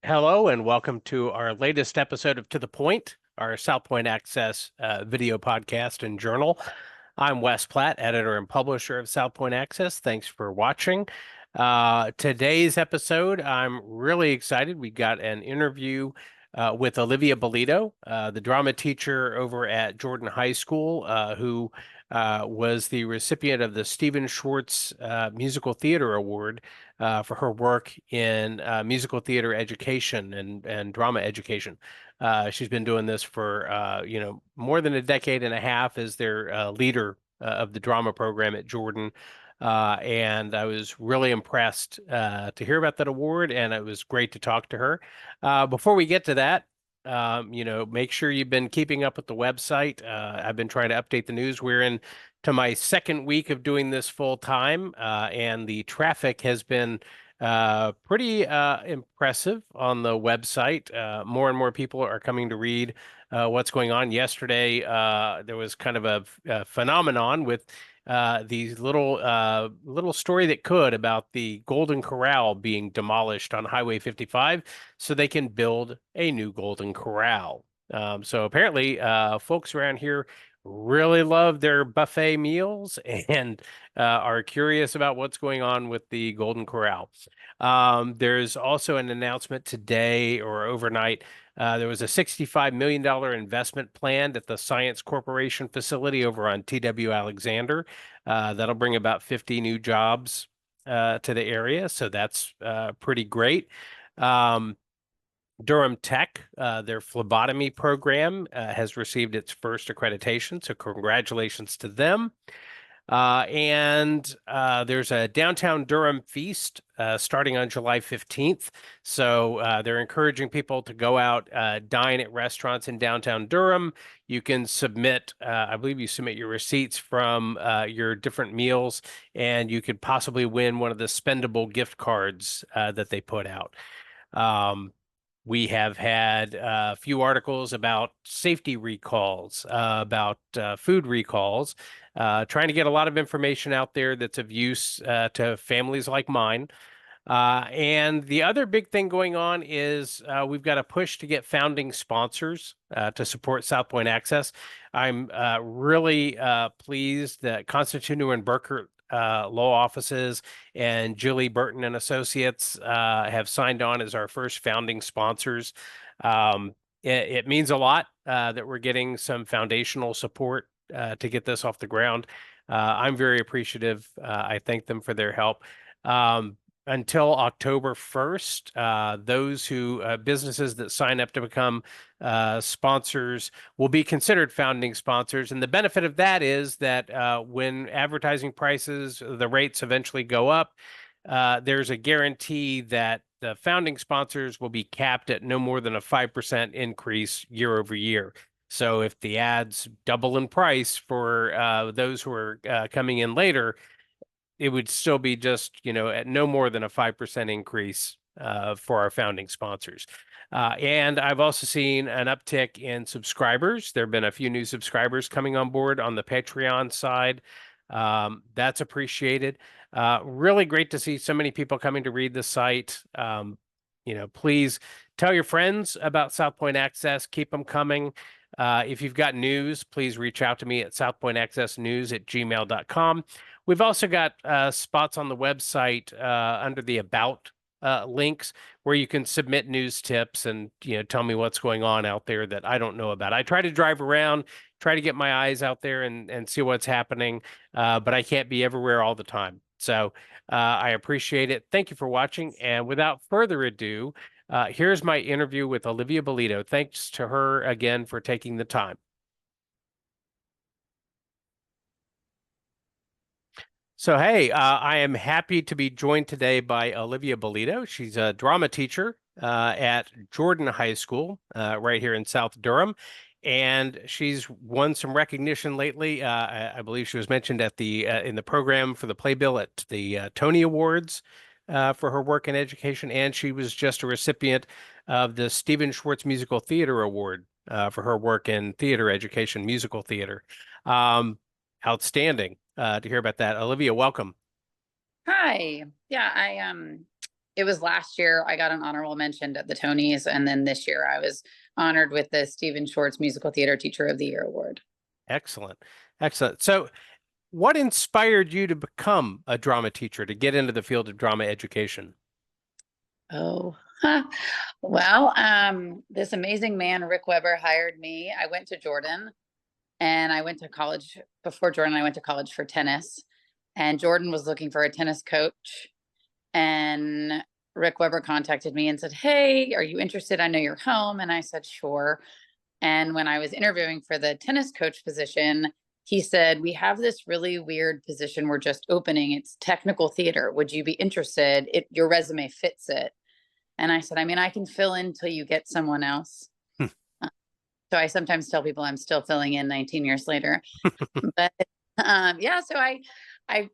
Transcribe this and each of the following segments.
Hello and welcome to our latest episode of To the Point, our Southpoint Access video podcast and journal. I'm Wes Platt, editor and publisher of Southpoint Access. Thanks for watching. Today's episode, I'm really excited. We got an interview with Olivia Bellido, the drama teacher over at Jordan High School, who was the recipient of the Stephen Schwartz Musical Theater Award for her work in musical theater education and drama education. She's been doing this for more than a decade and a half as their leader of the drama program at Jordan. And I was really impressed to hear about that award, and it was great to talk to her. Before we get to that, make sure you've been keeping up with the website. I've been trying to update the news. We're in to my second week of doing this full time, and the traffic has been pretty impressive on the website. More and more people are coming to read what's going on. Yesterday, there was kind of a phenomenon with the little story that could about the Golden Corral being demolished on Highway 55 so they can build a new Golden Corral. So apparently, folks around here really love their buffet meals and are curious about what's going on with the Golden Corral. There's also an announcement today or overnight. There was a $65 million investment planned at the Science Corporation facility over on TW Alexander. That'll bring about 50 new jobs to the area, so that's pretty great. Durham Tech, their phlebotomy program, has received its first accreditation, so congratulations to them. And there's a downtown Durham feast starting on July 15th. So they're encouraging people to go out, dine at restaurants in downtown Durham. You can submit, I believe you submit your receipts from your different meals, and you could possibly win one of the spendable gift cards that they put out. We have had a few articles about safety recalls, about food recalls, trying to get a lot of information out there that's of use to families like mine. And the other big thing going on is we've got a push to get founding sponsors to support Southpoint Access. I'm really pleased that Constantino and Burkert law offices and Julie Burton and Associates have signed on as our first founding sponsors. It means a lot that we're getting some foundational support to get this off the ground. I'm very appreciative. I thank them for their help. Until October 1st, those who businesses that sign up to become sponsors will be considered founding sponsors. And the benefit of that is that when advertising prices, the rates eventually go up, there's a guarantee that the founding sponsors will be capped at no more than a 5% increase year over year. So if the ads double in price for those who are coming in later, it would still be just, at no more than a 5% increase for our founding sponsors. And I've also seen an uptick in subscribers. There have been a few new subscribers coming on board on the Patreon side. That's appreciated. Really great to see so many people coming to read the site. Please tell your friends about Southpoint Access. Keep them coming. If you've got news, please reach out to me at southpointaccessnews@gmail.com. We've also got spots on the website under the About links where you can submit news tips and tell me what's going on out there that I don't know about. I try to drive around, try to get my eyes out there and see what's happening, but I can't be everywhere all the time. So I appreciate it. Thank you for watching. And without further ado, here's my interview with Olivia Bellido. Thanks to her again for taking the time. So, hey, I am happy to be joined today by Olivia Bellido. She's a drama teacher at Jordan High School right here in South Durham. And she's won some recognition lately. I believe she was mentioned at the in the program for the playbill at the Tony Awards for her work in education. And she was just a recipient of the Stephen Schwartz Musical Theater Award for her work in theater education, musical theater. Outstanding to hear about that. Olivia, welcome. Hi. Yeah, it was last year I got an honorable mention at the Tonys, and then this year I was honored with the Stephen Schwartz Musical Theater Teacher of the Year award. Excellent. Excellent. So what inspired you to become a drama teacher, to get into the field of drama education? Oh, well, this amazing man, Rick Weber, hired me. I went to Jordan, and I went to college before Jordan. I went to college for tennis, and Jordan was looking for a tennis coach. And Rick Weber contacted me and said, "Hey, are you interested? I know you're home." And I said, "Sure." And when I was interviewing for the tennis coach position, he said, "We have this really weird position we're just opening. It's technical theater. Would you be interested? Your resume fits it." And I said, "I mean, I can fill in till you get someone else." Uh, So I sometimes tell people I'm still filling in 19 years later. But yeah, so I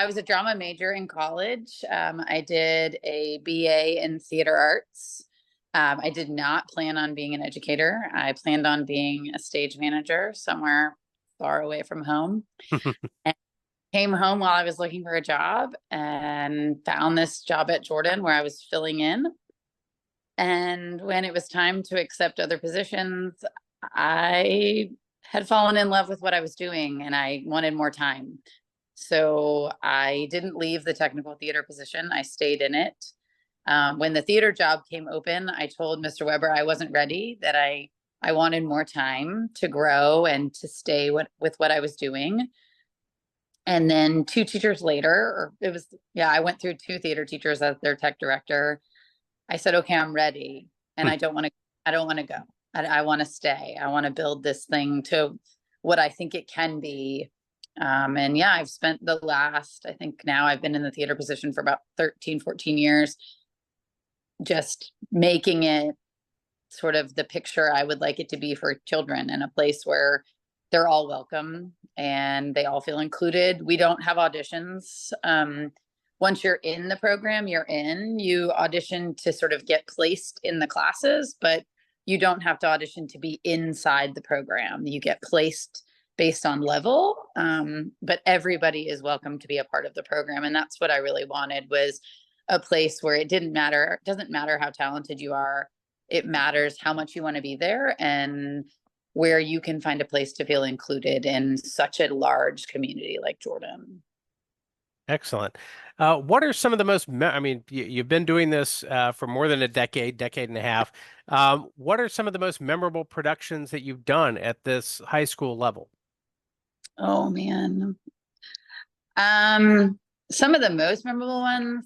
was a drama major in college. I did a BA in theater arts. I did not plan on being an educator. I planned on being a stage manager somewhere far away from home. And came home while I was looking for a job and found this job at Jordan where I was filling in. And when it was time to accept other positions, I had fallen in love with what I was doing and I wanted more time. So I didn't leave the technical theater position. I stayed in it. When the theater job came open, I told Mr. Weber I wasn't ready, that I wanted more time to grow and to stay with what I was doing. And then 2 teachers later, or it was, yeah, I went through 2 theater teachers as their tech director. I said, "Okay, I'm ready. And I don't want to go. I want to stay. I want to build this thing to what I think it can be." And yeah, I've spent the last, I think now I've been in the theater position for about 13, 14 years, just making it sort of the picture I would like it to be for children, and a place where they're all welcome and they all feel included. We don't have auditions. Once you're in the program, you audition to sort of get placed in the classes, but you don't have to audition to be inside the program. You get placed based on level, but everybody is welcome to be a part of the program. And that's what I really wanted, was a place where it doesn't matter how talented you are. It matters how much you want to be there, and where you can find a place to feel included in such a large community like Jordan. Excellent. What are some of the most, I mean, you've been doing this for more than a decade, decade and a half. What are some of the most memorable productions that you've done at this high school level? Oh man. Some of the most memorable ones,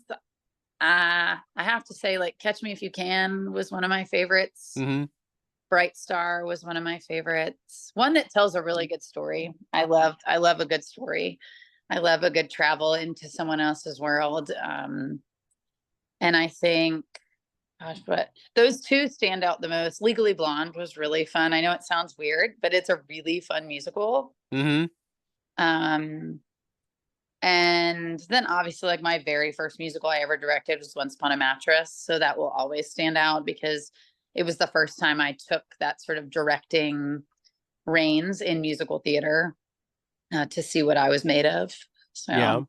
I have to say, like Catch Me If You Can was one of my favorites. Hmm. Bright Star was one of my favorites. One that tells a really good story. I love a good story. I love a good travel into someone else's world. And I think, gosh, but those two stand out the most. Legally Blonde was really fun. I know it sounds weird, but it's a really fun musical. Hmm. Um, and then obviously, like, my very first musical I ever directed was Once Upon a Mattress. So that will always stand out because it was the first time I took that sort of directing reins in musical theater, to see what I was made of. Yeah. So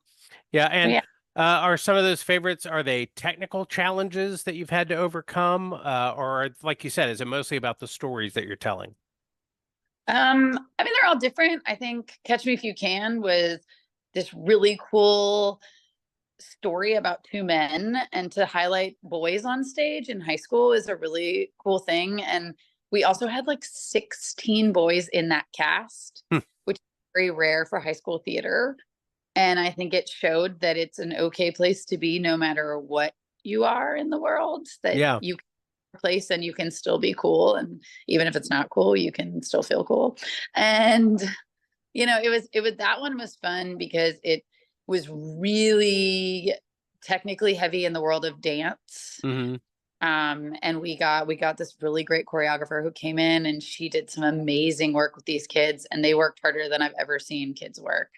Yeah. And yeah. are some of those favorites, are they technical challenges that you've had to overcome? Or like you said, is it mostly about the stories that you're telling? I mean, they're all different. I think Catch Me If You Can was this really cool story about 2 men, and to highlight boys on stage in high school is a really cool thing. And we also had like 16 boys in that cast, Hmm. which is very rare for high school theater. And I think it showed that it's an okay place to be no matter what you are in the world, that Yeah. you can place and you can still be cool. And even if it's not cool, you can still feel cool. And it was that one was fun because it was really technically heavy in the world of dance. Hmm. And we got this really great choreographer who came in, and she did some amazing work with these kids, and they worked harder than I've ever seen kids work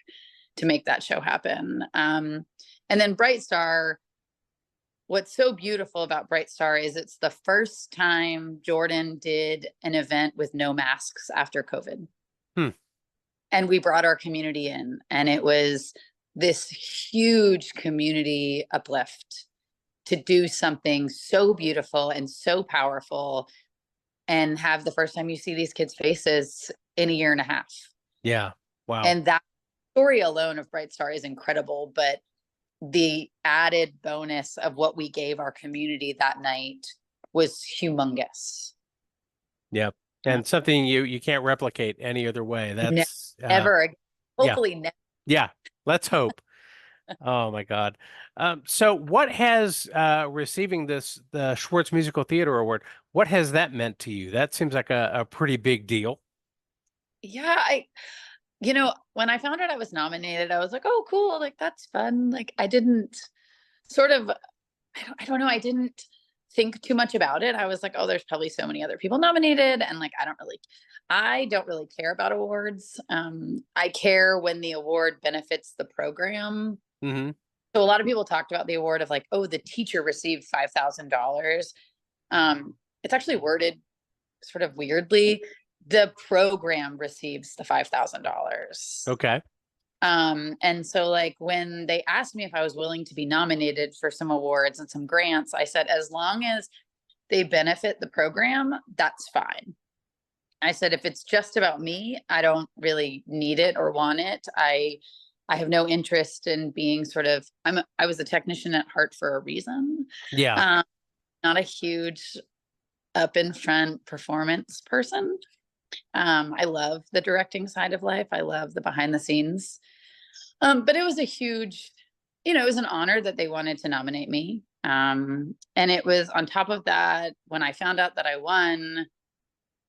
to make that show happen. And then Bright Star, what's so beautiful about Bright Star is it's the first time Jordan did an event with no masks after COVID. Hmm. And we brought our community in, and it was this huge community uplift. to do something so beautiful and so powerful and have the first time you see these kids' faces in a year and a half. Yeah. Wow. And that story alone of Bright Star is incredible, but the added bonus of what we gave our community that night was humongous. Yep. And something you can't replicate any other way. That's Never. yeah. Hopefully never. Yeah. Let's hope. Oh my God. So what has receiving the Schwartz Musical Theater Award, what has that meant to you? That seems like a pretty big deal. Yeah, when I found out I was nominated, I was like, oh, cool. Like, that's fun. Like, I didn't sort of, I don't know. I didn't think too much about it. I was like, oh, there's probably so many other people nominated. And like, I don't really care about awards. I care when the award benefits the program. Mm-hmm. So a lot of people talked about the award of like, oh, the teacher received $5,000. It's actually worded sort of weirdly. The program receives the $5,000. Okay. And so like when they asked me if I was willing to be nominated for some awards and some grants, I said, as long as they benefit the program, that's fine. I said, if it's just about me, I don't really need it or want it. I have no interest in being I was a technician at heart for a reason. Yeah. Not a huge up in front performance person. I love the directing side of life. I love the behind the scenes. But it was it was an honor that they wanted to nominate me. And it was on top of that, when I found out that I won,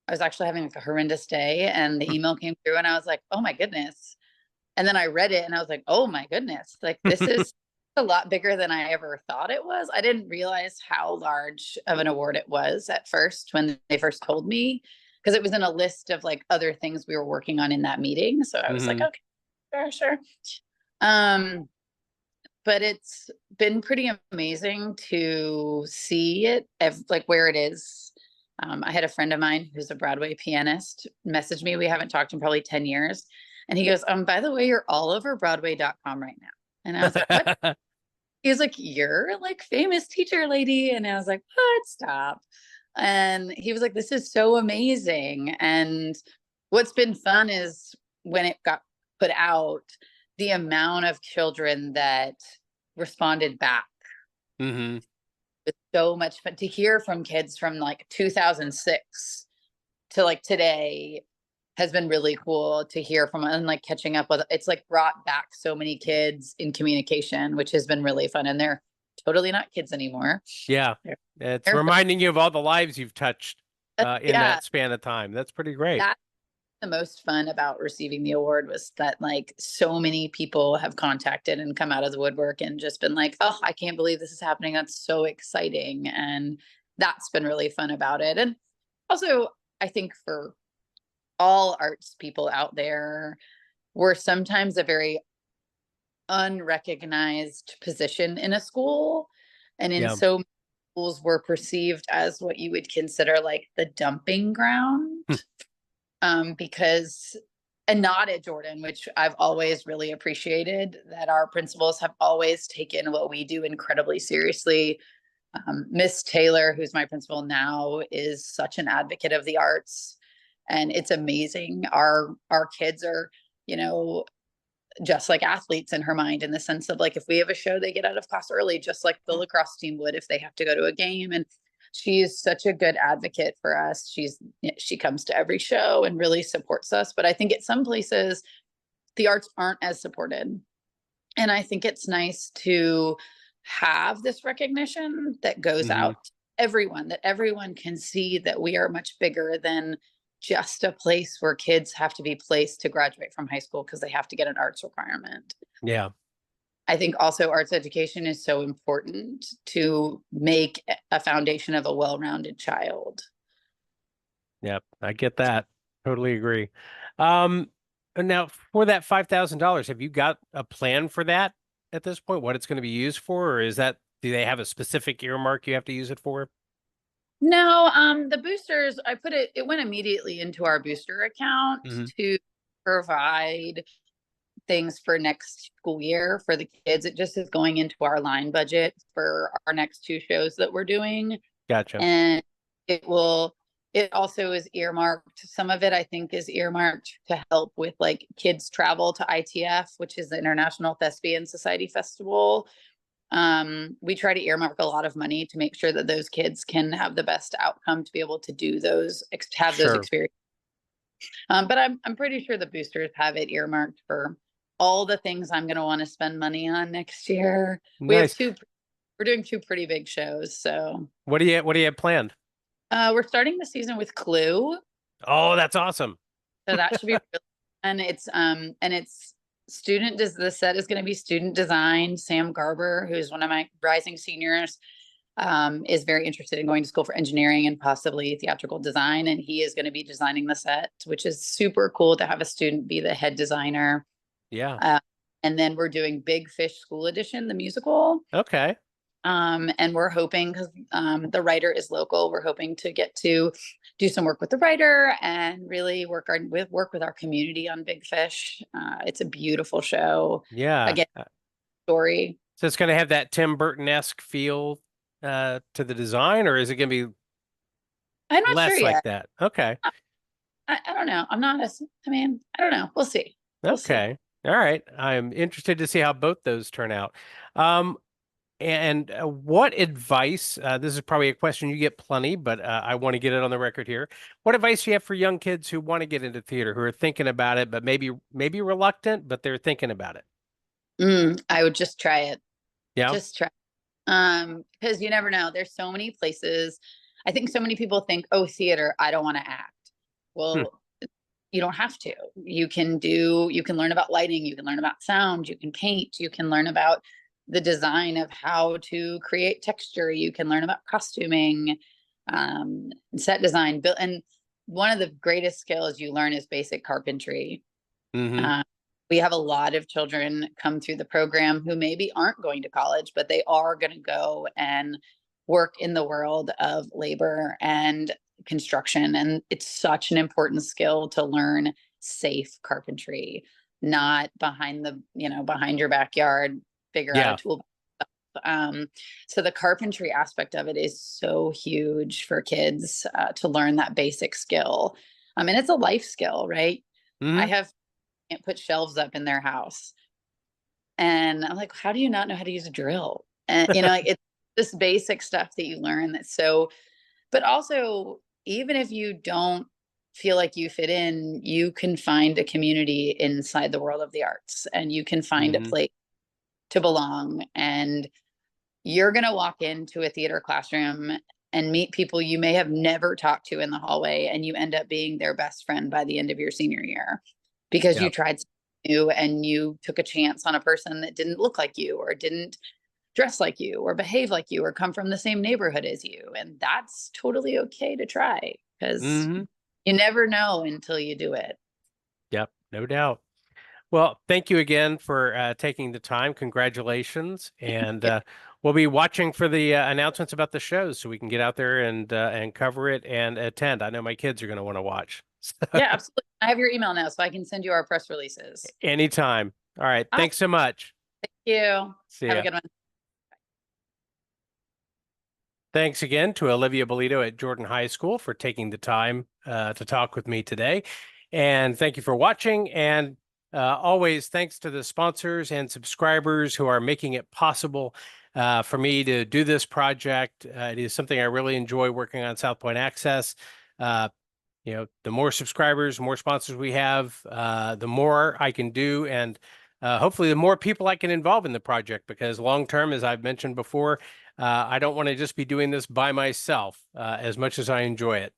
I was actually having like a horrendous day and the email came through and I was like, oh my goodness. And then I read it and I was like, oh my goodness, like this is a lot bigger than I ever thought it was. I didn't realize how large of an award it was at first when they first told me, because it was in a list of like other things we were working on in that meeting. So I was like, okay, sure. But it's been pretty amazing to see it like where it is. I had a friend of mine who's a Broadway pianist message me. We haven't talked in probably 10 years. And he goes, by the way, you're all over Broadway.com right now. And I was like, what? He was like, you're like famous teacher lady. And I was like, what? Stop. And he was like, this is so amazing. And what's been fun is when it got put out, the amount of children that responded back. Mm-hmm. It's so much fun to hear from kids from like 2006 to like today has been really cool to hear from, and like catching up with, it's like brought back so many kids in communication, which has been really fun. And they're totally not kids anymore. Yeah. It's reminding you of all the lives you've touched in that span of time. That's pretty great. That's the most fun about receiving the award was that like so many people have contacted and come out of the woodwork and just been like, oh, I can't believe this is happening. That's so exciting. And that's been really fun about it. And also, I think for all arts people out there, we're sometimes a very unrecognized position in a school. And in so many schools, we're perceived as what you would consider like the dumping ground. Because, and not at Jordan, which I've always really appreciated, that our principals have always taken what we do incredibly seriously. Miss Taylor, who's my principal now, is such an advocate of the arts, and it's amazing. Our kids are, just like athletes in her mind, in the sense of like, if we have a show, they get out of class early, just like the lacrosse team would if they have to go to a game. And she is such a good advocate for us. She comes to every show and really supports us. But I think at some places, the arts aren't as supported. And I think it's nice to have this recognition that goes out to everyone, that everyone can see that we are much bigger than just a place where kids have to be placed to graduate from high school because they have to get an arts requirement. Yeah. I think also arts education is so important to make a foundation of a well-rounded child. Yep, I get that. Totally agree. And now for that $5,000, have you got a plan for that at this point? What it's going to be used for, or do they have a specific earmark you have to use it for? No, the boosters, it went immediately into our booster account to provide things for next school year for the kids. It just is going into our line budget for our next 2 shows that we're doing. Gotcha. And it also is earmarked. Some of it I think is earmarked to help with like kids travel to ITF, which is the International Thespian Society Festival. We try to earmark a lot of money to make sure that those kids can have the best outcome to be able to do those, have those Sure. experiences. But I'm pretty sure the boosters have it earmarked for all the things I'm going to want to spend money on next year. Nice. We're doing 2 pretty big shows. So What do you have planned? we're starting the season with Clue. Oh, that's awesome. So that should be really fun. It's the set is going to be student designed. Sam Garber, who's one of my rising seniors, is very interested in going to school for engineering and possibly theatrical design. And he is going to be designing the set, which is super cool to have a student be the head designer. Yeah. And then we're doing Big Fish School Edition, the musical. Okay. And we're hoping, because the writer is local, we're hoping to get to do some work with the writer and really work with our community on Big Fish. It's a beautiful show. Yeah. Again, story. So it's going to have that Tim Burton-esque feel to the design, or is it going to be I'm not less sure like yet. that? Okay. I don't know. I don't know. We'll see. Okay. All right. I'm interested to see how both those turn out. And what advice, this is probably a question you get plenty, but I want to get it on the record here. What advice do you have for young kids who want to get into theater, who are thinking about it, but maybe reluctant, but they're thinking about it? I would just try it. Yeah. Just try. Because you never know. There's so many places. I think so many people think, oh, theater, I don't want to act. Well, you don't have to. You can learn about lighting, you can learn about sound, you can paint, you can learn about the design of how to create texture, you can learn about costuming, set design, and one of the greatest skills you learn is basic carpentry. We have a lot of children come through the program who maybe aren't going to college, but they are going to go and work in the world of labor and construction. And it's such an important skill to learn safe carpentry, not behind your backyard, figure out a tool. So the carpentry aspect of it is so huge for kids to learn that basic skill. And it's a life skill, right? Can't put shelves up in their house. And I'm like, how do you not know how to use a drill? And it's this basic stuff that you learn but also, even if you don't feel like you fit in, you can find a community inside the world of the arts, and you can find a place to belong. And you're going to walk into a theater classroom and meet people you may have never talked to in the hallway, and you end up being their best friend by the end of your senior year, because you tried something new and you took a chance on a person that didn't look like you, or didn't dress like you, or behave like you, or come from the same neighborhood as you. And that's totally okay to try, because you never know until you do it. Yep, no doubt. Well, thank you again for taking the time. Congratulations. And we'll be watching for the announcements about the shows so we can get out there and cover it and attend. I know my kids are going to want to watch. Yeah, absolutely. I have your email now, so I can send you our press releases. Anytime. All right. Thanks so much. Thank you. See Have ya. a good one. Thanks again to Olivia Bellido at Jordan High School for taking the time to talk with me today. And thank you for watching. And always thanks to the sponsors and subscribers who are making it possible for me to do this project. It is something I really enjoy working on, Southpoint Access. The more subscribers, more sponsors we have, the more I can do, and hopefully the more people I can involve in the project, because long term, as I've mentioned before, I don't want to just be doing this by myself as much as I enjoy it.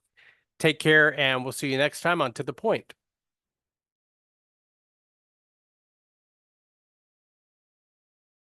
Take care, and we'll see you next time on To The Point.